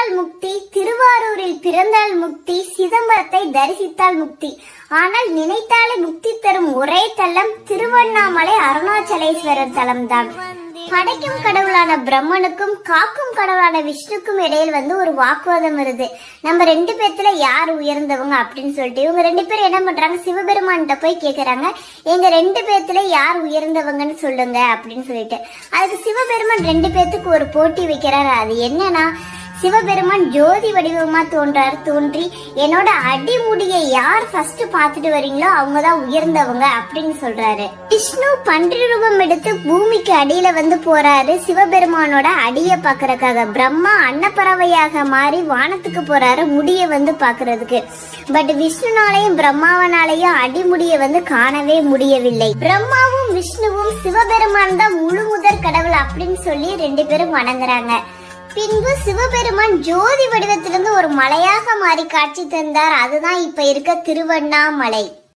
நினைத்தால் முக்தி, திருவாரூரில் பிறந்தால் முக்தி, சிதம்பரத்தை தரிசித்தால் முக்தி. ஆனால் நினைத்தாலே முக்தி தரும் ஒரே தலம் திருவண்ணாமலை அருணாச்சலேஸ்வரர் தலம்தான். படைக்கும் கடவுளான பிரம்மனுக்கும் காக்கும் கடவுளான விஷ்ணுக்கும் இடையில் ஒரு வாக்குவாதம் வருது. நம்ம ரெண்டு பேர்த்துல யார் உயர்ந்தவங்க அப்படின்னு சொல்லிட்டு இவங்க ரெண்டு பேரும் என்ன பண்றாங்க, சிவபெருமான்கிட்ட போய் கேக்குறாங்க, எங்க ரெண்டு பேர்த்துல யார் உயர்ந்தவங்கன்னு சொல்லுங்க அப்படின்னு சொல்லிட்டு. அதுக்கு சிவபெருமான் ரெண்டு பேர்த்துக்கு ஒரு போட்டி வைக்கிறாரு. அது என்னன்னா, சிவபெருமான் ஜோதி வடிவமா தோன்றி என்னோட அடிமுடியை யார் ஃபர்ஸ்ட் பாத்துட்டு வரீங்களோ அவங்கதான் உயர்ந்தவங்க அப்படின்னு சொல்றாரு. விஷ்ணு பன்றி ரூபம் எடுத்து பூமிக்கு அடியில போறாரு சிவபெருமானோட அடிய பாக்குறதுக்காக. பிரம்மா அன்னப்பறவையாக மாறி வானத்துக்கு போறாரு முடிய பாக்குறதுக்கு. பட் விஷ்ணுனாலையும் பிரம்மாவனாலையும் அடிமுடிய காணவே முடியவில்லை. பிரம்மாவும் விஷ்ணுவும் சிவபெருமான் தான் முழு முதற் கடவுள் அப்படின்னு சொல்லி ரெண்டு பேரும் வணங்குறாங்க. பின்பு சிவபெருமான் ஜோதி வடிவத்திலிருந்து ஒரு மலையாக மாறி காட்சி தந்தார். அதுதான் இப்ப இருக்க திருவண்ணாமலை.